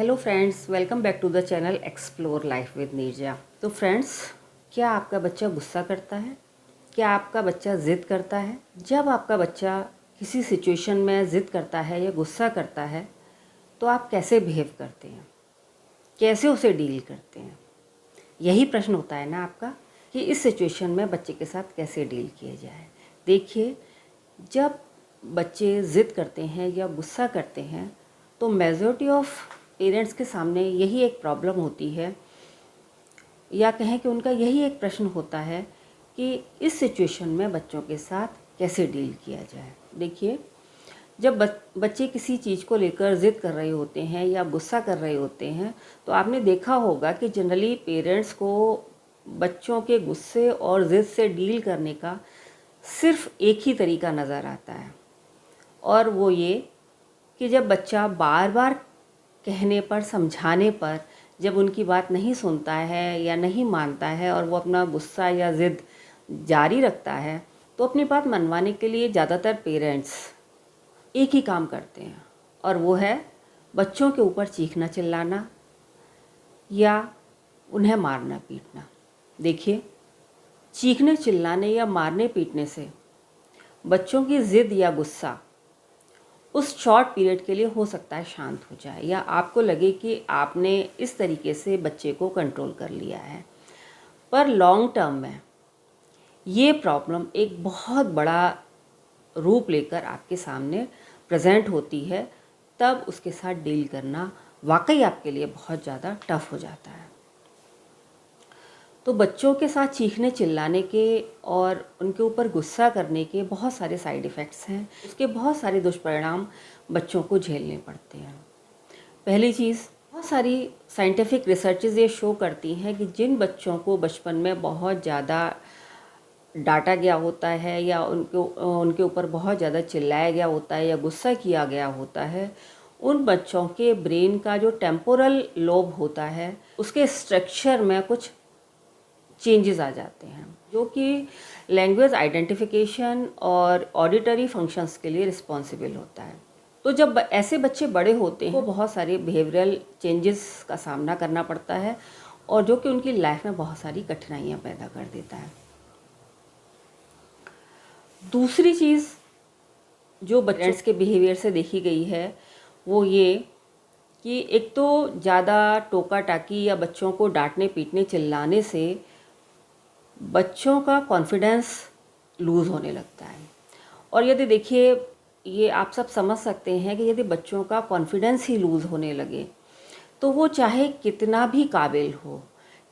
Hello friends, welcome back to the channel explore life with Neeraja. तो friends, क्या आपका बच्चा गुस्सा करता है? क्या आपका बच्चा ज़िद करता है? जब आपका बच्चा किसी सिचुएशन में ज़िद करता है या गुस्सा करता है तो आप कैसे बिहेव करते हैं, कैसे उसे डील करते हैं? यही प्रश्न होता है ना आपका कि इस सिचुएशन में बच्चे के साथ कैसे डील किया जाए। देखिए, जब बच्चे ज़िद करते हैं या गुस्सा करते हैं तो मेजॉरिटी ऑफ पेरेंट्स के सामने यही एक प्रॉब्लम होती है, या कहें कि उनका यही एक प्रश्न होता है कि इस सिचुएशन में बच्चों के साथ कैसे डील किया जाए। देखिए, जब बच्चे किसी चीज़ को लेकर ज़िद कर रहे होते हैं या गुस्सा कर रहे होते हैं तो आपने देखा होगा कि जनरली पेरेंट्स को बच्चों के गुस्से और ज़िद से डील करने का सिर्फ एक ही तरीका नज़र आता है, और वो ये कि जब बच्चा बार बार कहने पर, समझाने पर जब उनकी बात नहीं सुनता है या नहीं मानता है और वो अपना गुस्सा या ज़िद जारी रखता है, तो अपनी बात मनवाने के लिए ज़्यादातर पेरेंट्स एक ही काम करते हैं, और वो है बच्चों के ऊपर चीखना चिल्लाना या उन्हें मारना पीटना। देखिए, चीखने चिल्लाने या मारने पीटने से बच्चों की ज़िद या गुस्सा उस शॉर्ट पीरियड के लिए हो सकता है शांत हो जाए, या आपको लगे कि आपने इस तरीके से बच्चे को कंट्रोल कर लिया है, पर लॉन्ग टर्म में ये प्रॉब्लम एक बहुत बड़ा रूप लेकर आपके सामने प्रेजेंट होती है। तब उसके साथ डील करना वाकई आपके लिए बहुत ज़्यादा टफ हो जाता है। तो बच्चों के साथ चीखने चिल्लाने के और उनके ऊपर गुस्सा करने के बहुत सारे साइड इफ़ेक्ट्स हैं। उसके बहुत सारे दुष्परिणाम बच्चों को झेलने पड़ते हैं। पहली चीज़, बहुत सारी साइंटिफिक रिसर्चेज ये शो करती हैं कि जिन बच्चों को बचपन में बहुत ज़्यादा डांटा गया होता है या उनके ऊपर बहुत ज़्यादा चिल्लाया गया होता है या गुस्सा किया गया होता है, उन बच्चों के ब्रेन का जो टेम्पोरल लोब होता है उसके स्ट्रक्चर में कुछ चेंजेस आ जाते हैं, जो कि लैंग्वेज आइडेंटिफिकेशन और ऑडिटरी फंक्शंस के लिए रिस्पॉन्सिबल होता है। तो जब ऐसे बच्चे बड़े होते हैं तो बहुत सारे बिहेवियरल चेंजेस का सामना करना पड़ता है, और जो कि उनकी लाइफ में बहुत सारी कठिनाइयाँ पैदा कर देता है। दूसरी चीज़ जो पेरेंट्स के बिहेवियर से देखी गई है वो ये कि एक तो ज़्यादा टोका टाकी या बच्चों को डांटने पीटने चिल्लाने से बच्चों का कॉन्फिडेंस लूज़ होने लगता है। और यदि देखिए, ये आप सब समझ सकते हैं कि यदि बच्चों का कॉन्फिडेंस ही लूज़ होने लगे तो वो चाहे कितना भी काबिल हो,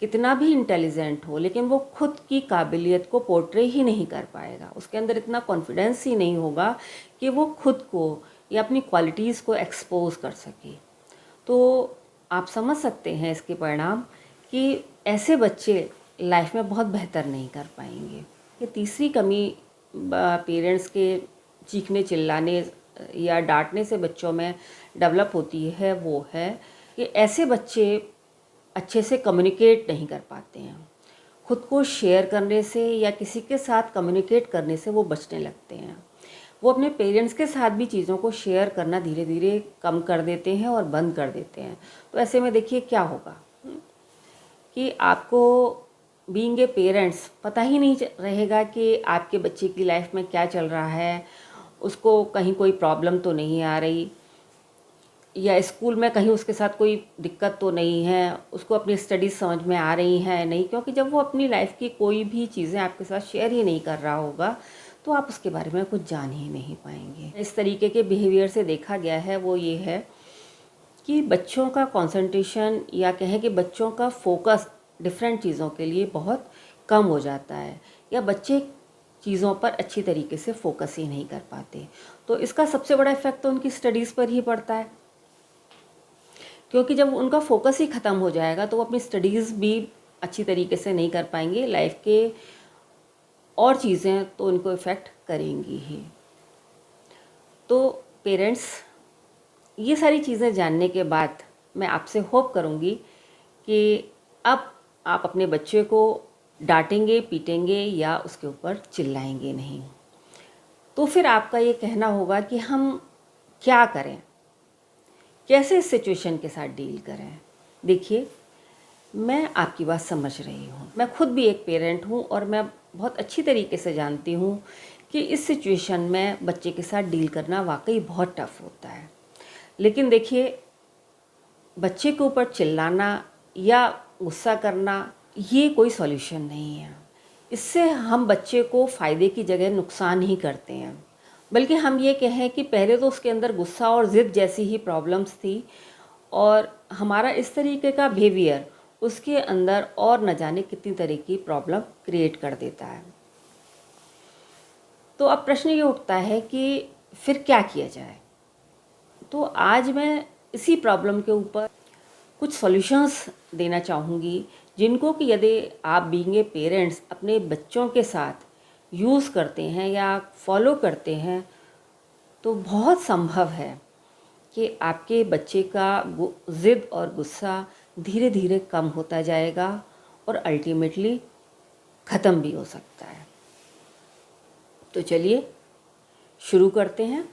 कितना भी इंटेलिजेंट हो, लेकिन वो खुद की काबिलियत को पोर्ट्रे ही नहीं कर पाएगा। उसके अंदर इतना कॉन्फिडेंस ही नहीं होगा कि वो खुद को या अपनी क्वालिटीज़ को एक्सपोज कर सके। तो आप समझ सकते हैं इसके परिणाम कि ऐसे बच्चे लाइफ में बहुत बेहतर नहीं कर पाएंगे। ये तीसरी कमी पेरेंट्स के चीखने चिल्लाने या डांटने से बच्चों में डेवलप होती है, वो है कि ऐसे बच्चे अच्छे से कम्युनिकेट नहीं कर पाते हैं। खुद को शेयर करने से या किसी के साथ कम्युनिकेट करने से वो बचने लगते हैं। वो अपने पेरेंट्स के साथ भी चीज़ों को शेयर करना धीरे धीरे कम कर देते हैं और बंद कर देते हैं। तो ऐसे में देखिए क्या होगा कि आपको बीइंग ए पेरेंट्स पता ही नहीं रहेगा कि आपके बच्चे की लाइफ में क्या चल रहा है, उसको कहीं कोई प्रॉब्लम तो नहीं आ रही, या स्कूल में कहीं उसके साथ कोई दिक्कत तो नहीं है, उसको अपनी स्टडीज़ समझ में आ रही हैं नहीं। क्योंकि जब वो अपनी लाइफ की कोई भी चीज़ें आपके साथ शेयर ही नहीं कर रहा होगा तो आप उसके बारे में कुछ जान ही नहीं पाएंगे। इस तरीके के बिहेवियर से देखा गया है वो ये है कि बच्चों का कंसंट्रेशन या कहें कि बच्चों का फोकस डिफरेंट चीज़ों के लिए बहुत कम हो जाता है, या बच्चे चीज़ों पर अच्छी तरीके से फोकस ही नहीं कर पाते। तो इसका सबसे बड़ा इफेक्ट तो उनकी स्टडीज़ पर ही पड़ता है, क्योंकि जब उनका फोकस ही ख़त्म हो जाएगा तो वो अपनी स्टडीज़ भी अच्छी तरीके से नहीं कर पाएंगे। लाइफ के और चीज़ें तो उनको इफ़ेक्ट करेंगी ही। तो पेरेंट्स, ये सारी चीज़ें जानने के बाद मैं आपसे होप करूँगी कि अब आप अपने बच्चे को डांटेंगे, पीटेंगे या उसके ऊपर चिल्लाएंगे नहीं। तो फिर आपका ये कहना होगा कि हम क्या करें, कैसे इस सिचुएशन के साथ डील करें। देखिए, मैं आपकी बात समझ रही हूँ, मैं खुद भी एक पेरेंट हूँ और मैं बहुत अच्छी तरीके से जानती हूँ कि इस सिचुएशन में बच्चे के साथ डील करना वाकई बहुत टफ होता है। लेकिन देखिए, बच्चे के ऊपर चिल्लाना या गुस्सा करना ये कोई सॉल्यूशन नहीं है। इससे हम बच्चे को फ़ायदे की जगह नुकसान ही करते हैं। बल्कि हम ये कहें कि पहले तो उसके अंदर गुस्सा और ज़िद जैसी ही प्रॉब्लम्स थी और हमारा इस तरीके का बिहेवियर उसके अंदर और न जाने कितनी तरह की प्रॉब्लम क्रिएट कर देता है। तो अब प्रश्न ये उठता है कि फिर क्या किया जाए। तो आज मैं इसी प्रॉब्लम के ऊपर कुछ सॉल्यूशंस देना चाहूँगी, जिनको कि यदि आप बीइंग ए पेरेंट्स अपने बच्चों के साथ यूज़ करते हैं या फॉलो करते हैं तो बहुत संभव है कि आपके बच्चे का ज़िद और गुस्सा धीरे धीरे कम होता जाएगा और अल्टीमेटली ख़त्म भी हो सकता है। तो चलिए शुरू करते हैं।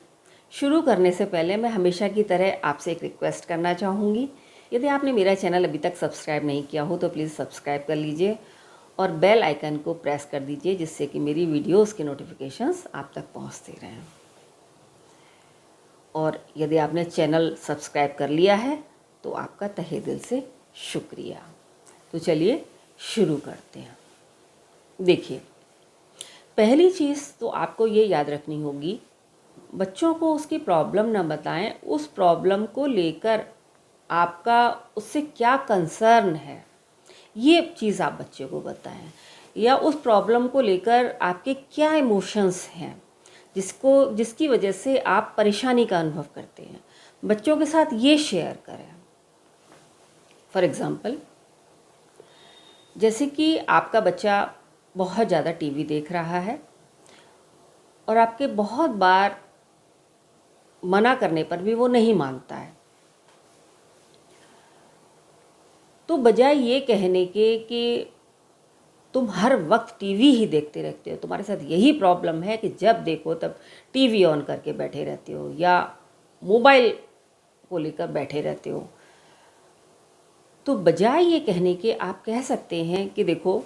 शुरू करने से पहले मैं हमेशा की तरह आपसे एक रिक्वेस्ट करना चाहूँगी। यदि आपने मेरा चैनल अभी तक सब्सक्राइब नहीं किया हो तो प्लीज़ सब्सक्राइब कर लीजिए और बेल आइकन को प्रेस कर दीजिए, जिससे कि मेरी वीडियोस के नोटिफिकेशंस आप तक पहुंचते रहें। और यदि आपने चैनल सब्सक्राइब कर लिया है तो आपका तहे दिल से शुक्रिया। तो चलिए शुरू करते हैं। देखिए, पहली चीज़ तो आपको ये याद रखनी होगी, बच्चों को उसकी प्रॉब्लम ना बताएं, उस प्रॉब्लम को लेकर आपका उससे क्या कंसर्न है ये चीज़ आप बच्चे को बताएं, या उस प्रॉब्लम को लेकर आपके क्या इमोशंस हैं जिसकी वजह से आप परेशानी का अनुभव करते हैं। बच्चों के साथ ये शेयर करें। फॉर एग्ज़ाम्पल, जैसे कि आपका बच्चा बहुत ज़्यादा टीवी देख रहा है और आपके बहुत बार मना करने पर भी वो नहीं मानता है, तो बजाय ये कहने के कि तुम हर वक्त टीवी ही देखते रहते हो, तुम्हारे साथ यही प्रॉब्लम है कि जब देखो तब टीवी ऑन करके बैठे रहते हो या मोबाइल को लेकर बैठे रहते हो, तो बजाय ये कहने के आप कह सकते हैं कि देखो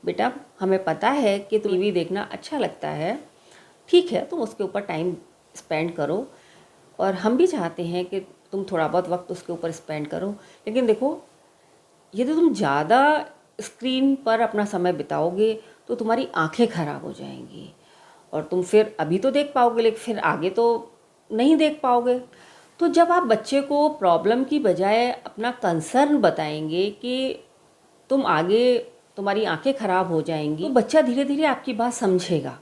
बेटा, हमें पता है कि टीवी देखना अच्छा लगता है, ठीक है, तुम उसके ऊपर टाइम स्पेंड करो और हम भी चाहते हैं कि तुम थोड़ा बहुत वक्त उसके ऊपर स्पेंड करो, लेकिन देखो, यदि तुम ज़्यादा स्क्रीन पर अपना समय बिताओगे तो तुम्हारी आंखें ख़राब हो जाएंगी और तुम फिर अभी तो देख पाओगे लेकिन फिर आगे तो नहीं देख पाओगे। तो जब आप बच्चे को प्रॉब्लम की बजाय अपना कंसर्न बताएंगे कि तुम आगे तुम्हारी आंखें ख़राब हो जाएंगी, तो बच्चा धीरे धीरे आपकी बात समझेगा।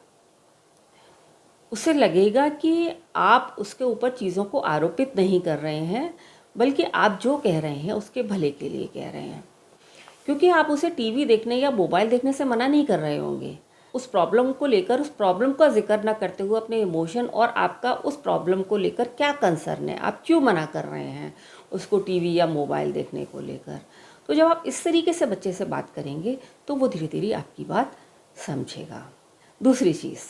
उसे लगेगा कि आप उसके ऊपर चीज़ों को आरोपित नहीं कर रहे हैं, बल्कि आप जो कह रहे हैं उसके भले के लिए कह रहे हैं, क्योंकि आप उसे टीवी देखने या मोबाइल देखने से मना नहीं कर रहे होंगे। उस प्रॉब्लम को लेकर, उस प्रॉब्लम का जिक्र ना करते हुए अपने इमोशन और आपका उस प्रॉब्लम को लेकर क्या कंसर्न है, आप क्यों मना कर रहे हैं उसको टीवी या मोबाइल देखने को लेकर। तो जब आप इस तरीके से बच्चे से बात करेंगे तो वो धीरे धीरे आपकी बात समझेगा। दूसरी चीज़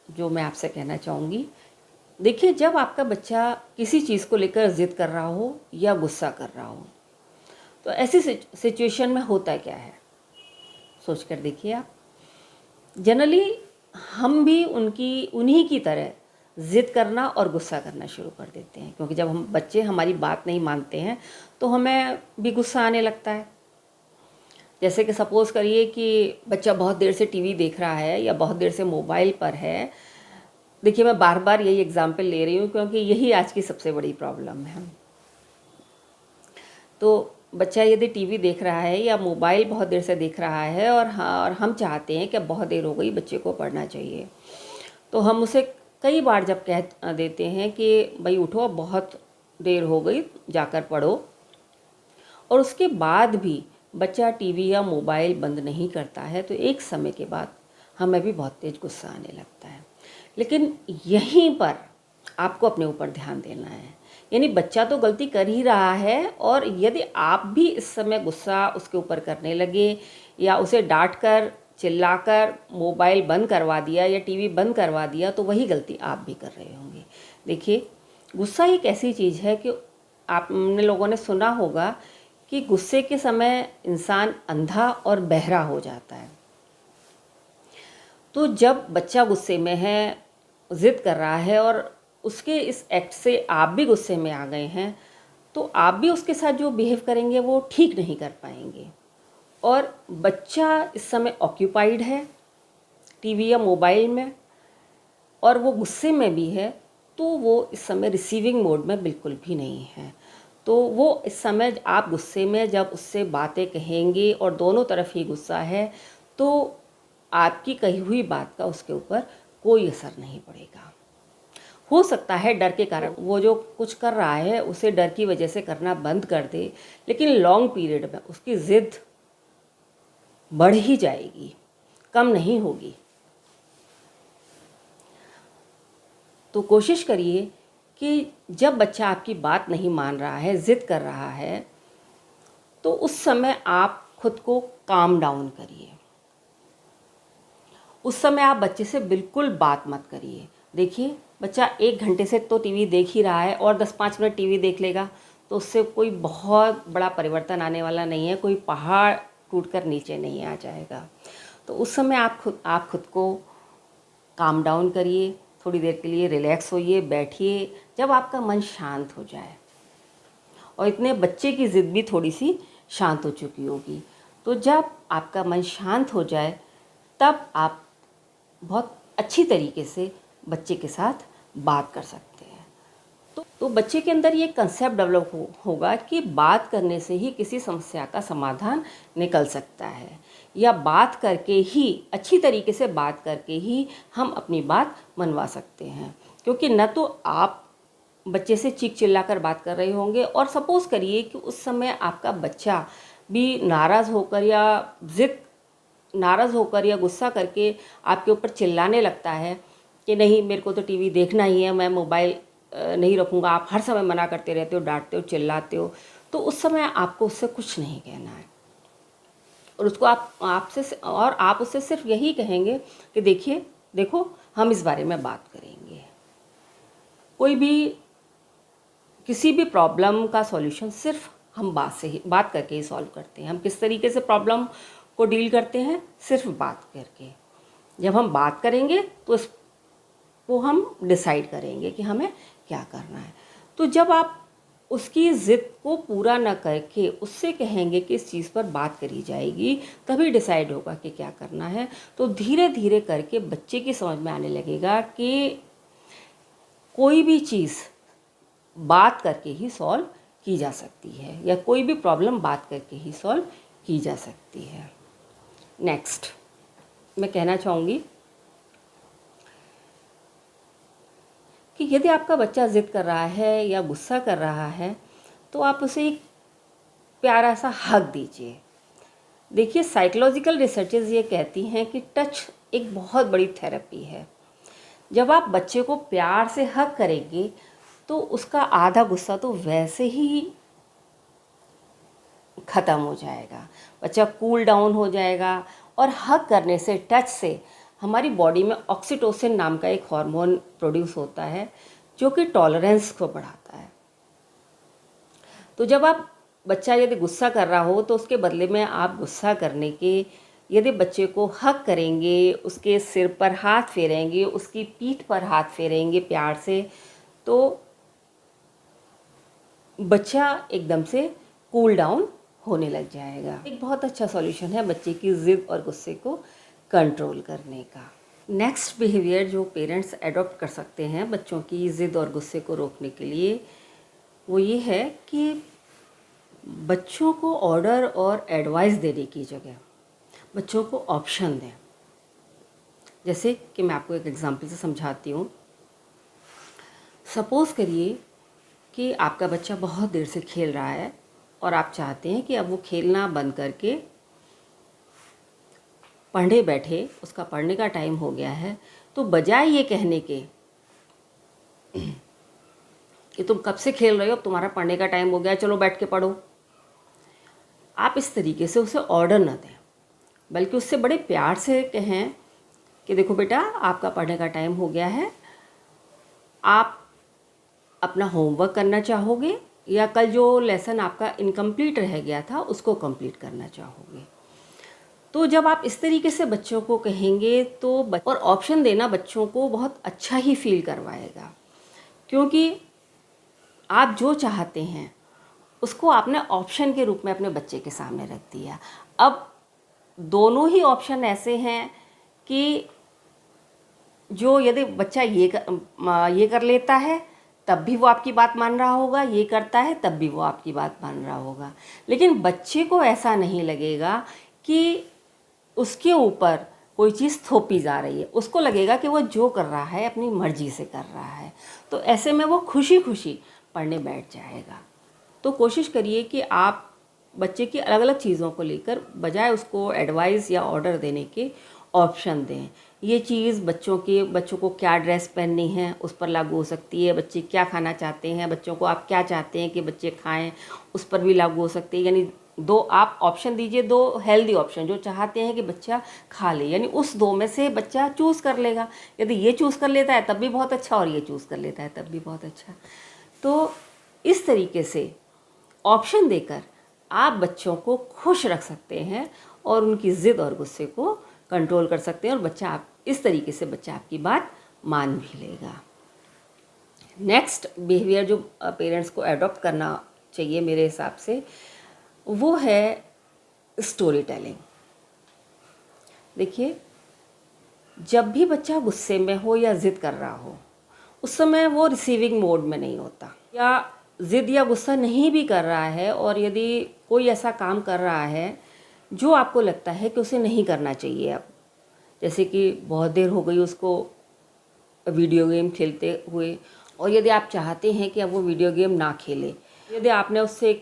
जो मैं आपसे कहना चाहूँगी, देखिए, जब आपका बच्चा किसी चीज़ को लेकर ज़िद कर रहा हो या गुस्सा कर रहा हो, तो ऐसी सिचुएशन में होता क्या है, सोच कर देखिए आप। जनरली हम भी उन्हीं की तरह ज़िद करना और गुस्सा करना शुरू कर देते हैं, क्योंकि जब हम बच्चे हमारी बात नहीं मानते हैं तो हमें भी गुस्सा आने लगता है। जैसे कि सपोज़ करिए कि बच्चा बहुत देर से टीवी देख रहा है या बहुत देर से मोबाइल पर है। देखिए, मैं बार बार यही एग्जाम्पल ले रही हूँ क्योंकि यही आज की सबसे बड़ी प्रॉब्लम है। तो बच्चा यदि टीवी देख रहा है या मोबाइल बहुत देर से देख रहा है और हम चाहते हैं कि बहुत देर हो गई, बच्चे को पढ़ना चाहिए, तो हम उसे कई बार जब कह देते हैं कि भाई उठो, अब बहुत देर हो गई, जाकर पढ़ो, और उसके बाद भी बच्चा टीवी या मोबाइल बंद नहीं करता है, तो एक समय के बाद हमें भी बहुत तेज़ गुस्सा आने लगता है। लेकिन यहीं पर आपको अपने ऊपर ध्यान देना है, यानी बच्चा तो गलती कर ही रहा है और यदि आप भी इस समय गुस्सा उसके ऊपर करने लगे या उसे डांट कर, चिल्लाकर मोबाइल बंद करवा दिया या टीवी बंद करवा दिया, तो वही गलती आप भी कर रहे होंगे। देखिए, गुस्सा एक ऐसी चीज़ है कि आपने लोगों ने सुना होगा कि गुस्से के समय इंसान अंधा और बहरा हो जाता है। तो जब बच्चा गुस्से में है, ज़िद कर रहा है और उसके इस एक्ट से आप भी गुस्से में आ गए हैं, तो आप भी उसके साथ जो बिहेव करेंगे वो ठीक नहीं कर पाएंगे। और बच्चा इस समय ऑक्यूपाइड है टीवी या मोबाइल में, और वो गुस्से में भी है, तो वो इस समय रिसीविंग मोड में बिल्कुल भी नहीं है। तो वो इस समय आप गुस्से में जब उससे बातें कहेंगे और दोनों तरफ ही गुस्सा है, तो आपकी कही हुई बात का उसके ऊपर कोई असर नहीं पड़ेगा। हो सकता है डर के कारण वो जो कुछ कर रहा है उसे डर की वजह से करना बंद कर दे, लेकिन लॉन्ग पीरियड में उसकी ज़िद बढ़ ही जाएगी, कम नहीं होगी। तो कोशिश करिए कि जब बच्चा आपकी बात नहीं मान रहा है, ज़िद कर रहा है, तो उस समय आप खुद को काम डाउन करिए। उस समय आप बच्चे से बिल्कुल बात मत करिए। देखिए, बच्चा 1 घंटे से तो टीवी देख ही रहा है और 10-5 मिनट टीवी देख लेगा तो उससे कोई बहुत बड़ा परिवर्तन आने वाला नहीं है, कोई पहाड़ टूटकर नीचे नहीं आ जाएगा। तो उस समय आप खुद को काम डाउन करिए, थोड़ी देर के लिए रिलैक्स होइए, बैठिए, जब आपका मन शांत हो जाए और इतने बच्चे की ज़िद भी थोड़ी सी शांत हो चुकी होगी। तो जब आपका मन शांत हो जाए तब आप बहुत अच्छी तरीके से बच्चे के साथ बात कर सकते हैं। तो बच्चे के अंदर ये कंसेप्ट डेवलप होगा कि बात करने से ही किसी समस्या का समाधान निकल सकता है, या बात करके ही, अच्छी तरीके से बात करके ही हम अपनी बात मनवा सकते हैं। क्योंकि न तो आप बच्चे से चीख चिल्ला कर बात कर रहे होंगे, और सपोज़ करिए कि उस समय आपका बच्चा भी नाराज़ होकर या गुस्सा करके आपके ऊपर चिल्लाने लगता है कि नहीं, मेरे को तो टीवी देखना ही है, मैं मोबाइल नहीं रखूँगा, आप हर समय मना करते रहते हो, डांटते हो, चिल्लाते हो, तो उस समय आपको उससे कुछ नहीं कहना है। और उसको आप उससे सिर्फ यही कहेंगे कि देखो, हम इस बारे में बात करेंगे। किसी भी प्रॉब्लम का सॉल्यूशन सिर्फ हम बात करके ही सॉल्व करते हैं। हम किस तरीके से प्रॉब्लम को डील करते हैं? सिर्फ बात करके। जब हम बात करेंगे तो इसको हम डिसाइड करेंगे कि हमें क्या करना है। तो जब आप उसकी ज़िद को पूरा न करके उससे कहेंगे कि इस चीज़ पर बात करी जाएगी, तभी डिसाइड होगा कि क्या करना है। तो धीरे धीरे करके बच्चे की समझ में आने लगेगा कि कोई भी चीज़ बात करके ही सॉल्व की जा सकती है, या कोई भी प्रॉब्लम बात करके ही सॉल्व की जा सकती है। नेक्स्ट मैं कहना चाहूँगी कि यदि आपका बच्चा ज़िद कर रहा है या गुस्सा कर रहा है, तो आप उसे एक प्यारा सा हग दीजिए। देखिए, साइकोलॉजिकल रिसर्चेस ये कहती हैं कि टच एक बहुत बड़ी थेरेपी है। जब आप बच्चे को प्यार से हग करेंगे तो उसका आधा गुस्सा तो वैसे ही ख़त्म हो जाएगा, बच्चा कूल डाउन हो जाएगा। और हग करने से, टच से हमारी बॉडी में ऑक्सीटोसिन नाम का एक हार्मोन प्रोड्यूस होता है जो कि टॉलरेंस को बढ़ाता है। तो जब बच्चा यदि गुस्सा कर रहा हो तो उसके बदले में आप गुस्सा करने के यदि बच्चे को हग करेंगे, उसके सिर पर हाथ फेरेंगे, उसकी पीठ पर हाथ फेरेंगे प्यार से, तो बच्चा एकदम से कूल डाउन होने लग जाएगा। एक बहुत अच्छा सॉल्यूशन है बच्चे की ज़िद और गुस्से को कंट्रोल करने का। नेक्स्ट बिहेवियर जो पेरेंट्स एडॉप्ट कर सकते हैं बच्चों की ज़िद और गुस्से को रोकने के लिए, वो ये है कि बच्चों को ऑर्डर और एडवाइस देने की जगह बच्चों को ऑप्शन दें। जैसे कि मैं आपको एक एग्जांपल से समझाती हूँ। सपोज़ करिए कि आपका बच्चा बहुत देर से खेल रहा है और आप चाहते हैं कि अब वो खेलना बंद करके पढ़ने बैठे, उसका पढ़ने का टाइम हो गया है। तो बजाय ये कहने के कि तुम कब से खेल रहे हो, अब तुम्हारा पढ़ने का टाइम हो गया, चलो बैठ के पढ़ो, आप इस तरीके से उसे ऑर्डर न दें, बल्कि उससे बड़े प्यार से कहें कि देखो बेटा, आपका पढ़ने का टाइम हो गया है, आप अपना होमवर्क करना चाहोगे या कल जो लेसन आपका इनकम्प्लीट रह गया था उसको कंप्लीट करना चाहोगे। तो जब आप इस तरीके से बच्चों को कहेंगे तो और ऑप्शन देना बच्चों को बहुत अच्छा ही फील करवाएगा, क्योंकि आप जो चाहते हैं उसको आपने ऑप्शन के रूप में अपने बच्चे के सामने रख दिया। अब दोनों ही ऑप्शन ऐसे हैं कि जो यदि बच्चा ये कर लेता है तब भी वो आपकी बात मान रहा होगा, ये करता है तब भी वो आपकी बात मान रहा होगा। लेकिन बच्चे को ऐसा नहीं लगेगा कि उसके ऊपर कोई चीज़ थोपी जा रही है, उसको लगेगा कि वो जो कर रहा है अपनी मर्जी से कर रहा है। तो ऐसे में वो खुशी खुशी पढ़ने बैठ जाएगा। तो कोशिश करिए कि आप बच्चे की अलग अलग चीज़ों को लेकर बजाय उसको एडवाइस या ऑर्डर देने के ऑप्शन दें। ये चीज़ बच्चों को क्या ड्रेस पहननी है उस पर लागू हो सकती है, बच्चे क्या खाना चाहते हैं, बच्चों को आप क्या चाहते हैं कि बच्चे खाएं उस पर भी लागू हो सकती है। यानी दो आप ऑप्शन दीजिए, दो हेल्दी ऑप्शन जो चाहते हैं कि बच्चा खा ले, यानी उस दो में से बच्चा चूज़ कर लेगा। यदि ये चूज़ कर लेता है तब भी बहुत अच्छा, और ये चूज़ कर लेता है तब भी बहुत अच्छा। तो इस तरीके से ऑप्शन देकर आप बच्चों को खुश रख सकते हैं और उनकी ज़िद और गुस्से को कंट्रोल कर सकते हैं, और इस तरीके से बच्चा आपकी बात मान भी लेगा। नेक्स्ट बिहेवियर जो पेरेंट्स को अडॉप्ट करना चाहिए मेरे हिसाब से, वो है स्टोरी टेलिंग। देखिए, जब भी बच्चा गुस्से में हो या ज़िद कर रहा हो उस समय वो रिसीविंग मोड में नहीं होता, या ज़िद या गुस्सा नहीं भी कर रहा है और यदि कोई ऐसा काम कर रहा है जो आपको लगता है कि उसे नहीं करना चाहिए, अब जैसे कि बहुत देर हो गई उसको वीडियो गेम खेलते हुए, और यदि आप चाहते हैं कि अब वो वीडियो गेम ना खेले, यदि आपने उससे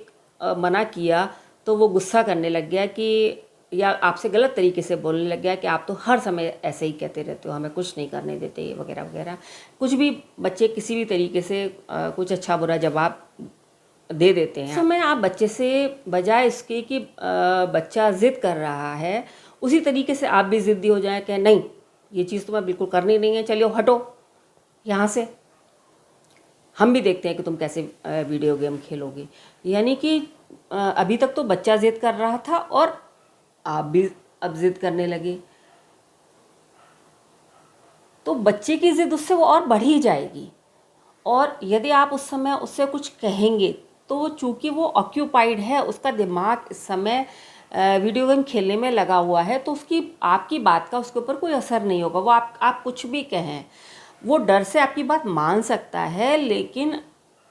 मना किया तो वो गुस्सा करने लग गया कि या आपसे गलत तरीके से बोलने लग गया कि आप तो हर समय ऐसे ही कहते रहते हो, हमें कुछ नहीं करने देते वगैरह वगैरह, कुछ भी बच्चे किसी भी तरीके से कुछ अच्छा बुरा जवाब दे देते हैं। समय आप बच्चे से बजाय इसके कि बच्चा ज़िद कर रहा है उसी तरीके से आप भी ज़िद्दी हो जाएं कि नहीं ये चीज़ तो मैं बिल्कुल करनी नहीं है, चलिए हटो यहाँ से, हम भी देखते हैं कि तुम कैसे वीडियो गेम खेलोगे। यानी कि अभी तक तो बच्चा ज़िद कर रहा था और आप भी अब ज़िद करने लगे, तो बच्चे की ज़िद उससे वो और बढ़ ही जाएगी। और यदि आप उस समय उससे कुछ कहेंगे तो चूँकि वो ऑक्यूपाइड है, उसका दिमाग इस समय वीडियो गेम खेलने में लगा हुआ है, तो उसकी आपकी बात का उसके ऊपर कोई असर नहीं होगा। वो आप कुछ भी कहें, वो डर से आपकी बात मान सकता है लेकिन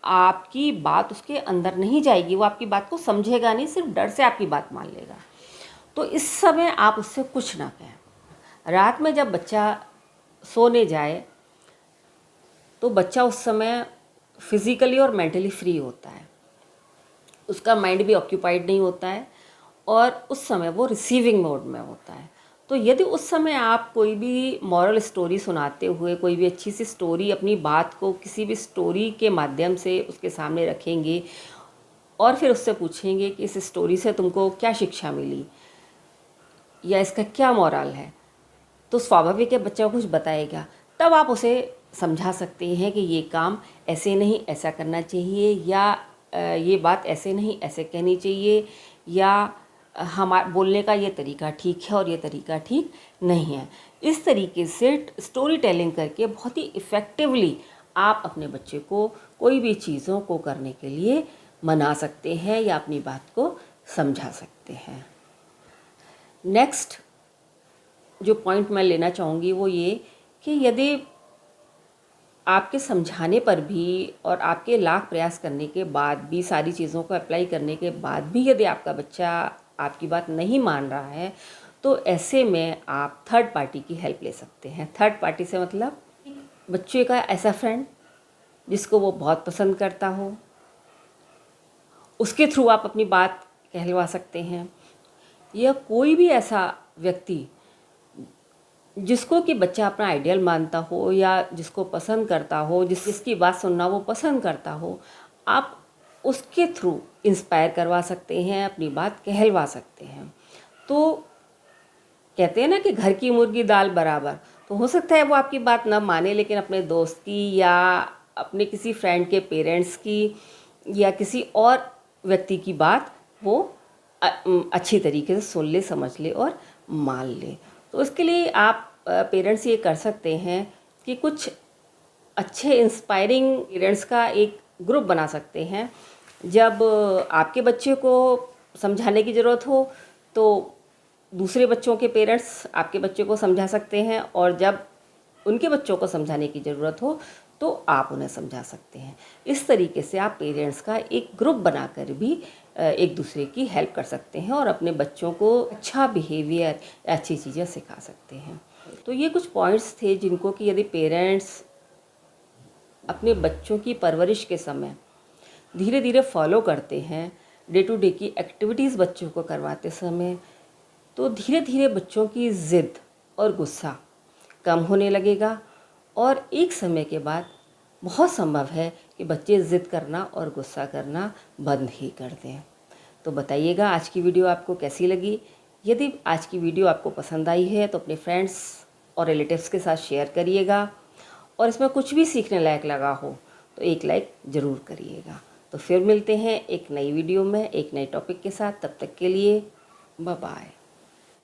आपकी बात उसके अंदर नहीं जाएगी, वो आपकी बात को समझेगा नहीं, सिर्फ डर से आपकी बात मान लेगा। तो इस समय आप उससे कुछ ना कहें। रात में जब बच्चा सोने जाए तो बच्चा उस समय फिज़िकली और मेंटली फ्री होता है, उसका माइंड भी ऑक्यूपाइड नहीं होता है और उस समय वो रिसीविंग मोड में होता है। तो यदि उस समय आप कोई भी मॉरल स्टोरी सुनाते हुए कोई भी अच्छी सी स्टोरी, अपनी बात को किसी भी स्टोरी के माध्यम से उसके सामने रखेंगे और फिर उससे पूछेंगे कि इस स्टोरी से तुमको क्या शिक्षा मिली या इसका क्या मॉरल है, तो स्वाभाविक है बच्चा कुछ बताएगा। तब आप उसे समझा सकते हैं कि ये काम ऐसे नहीं ऐसा करना चाहिए, या ये बात ऐसे नहीं ऐसे कहनी चाहिए, या बोलने का ये तरीका ठीक है और ये तरीका ठीक नहीं है। इस तरीके से स्टोरी टेलिंग करके बहुत ही इफ़ेक्टिवली आप अपने बच्चे को कोई भी चीज़ों को करने के लिए मना सकते हैं या अपनी बात को समझा सकते हैं। नेक्स्ट जो पॉइंट मैं लेना चाहूँगी वो ये कि यदि आपके समझाने पर भी और आपके लाख प्रयास करने के बाद भी, सारी चीज़ों को अप्लाई करने के बाद भी यदि आपका बच्चा आपकी बात नहीं मान रहा है, तो ऐसे में आप थर्ड पार्टी की हेल्प ले सकते हैं। थर्ड पार्टी से मतलब बच्चे का ऐसा फ्रेंड जिसको वो बहुत पसंद करता हो, उसके थ्रू आप अपनी बात कहलवा सकते हैं, या कोई भी ऐसा व्यक्ति जिसको कि बच्चा अपना आइडियल मानता हो या जिसको पसंद करता हो, जिसकी बात सुनना वो पसंद करता हो, आप उसके थ्रू इंस्पायर करवा सकते हैं, अपनी बात कहलवा सकते हैं। तो कहते हैं ना कि घर की मुर्गी दाल बराबर, तो हो सकता है वो आपकी बात ना माने लेकिन अपने दोस्त की या अपने किसी फ्रेंड के पेरेंट्स की या किसी और व्यक्ति की बात वो अच्छी तरीके से सुन ले, समझ ले और मान ले। तो इसके लिए आप पेरेंट्स ये कर सकते हैं कि कुछ अच्छे इंस्पायरिंग पेरेंट्स का एक ग्रुप बना सकते हैं। जब आपके बच्चे को समझाने की ज़रूरत हो तो दूसरे बच्चों के पेरेंट्स आपके बच्चे को समझा सकते हैं, और जब उनके बच्चों को समझाने की ज़रूरत हो तो आप उन्हें समझा सकते हैं। इस तरीके से आप पेरेंट्स का एक ग्रुप बनाकर भी एक दूसरे की हेल्प कर सकते हैं और अपने बच्चों को अच्छा बिहेवियर, अच्छी चीज़ें सिखा सकते हैं। तो ये कुछ पॉइंट्स थे जिनको कि यदि पेरेंट्स अपने बच्चों की परवरिश के समय धीरे धीरे फॉलो करते हैं, डे टू डे की एक्टिविटीज़ बच्चों को करवाते समय, तो धीरे धीरे बच्चों की ज़िद और गुस्सा कम होने लगेगा, और एक समय के बाद बहुत संभव है कि बच्चे ज़िद करना और गुस्सा करना बंद ही कर दें। तो बताइएगा आज की वीडियो आपको कैसी लगी। यदि आज की वीडियो आपको पसंद आई है तो अपने फ्रेंड्स और रिलेटिव्स के साथ शेयर करिएगा, और इसमें कुछ भी सीखने लायक लगा हो तो एक लाइक ज़रूर करिएगा। तो फिर मिलते हैं एक नई वीडियो में एक नए टॉपिक के साथ। तब तक के लिए बाय बाय।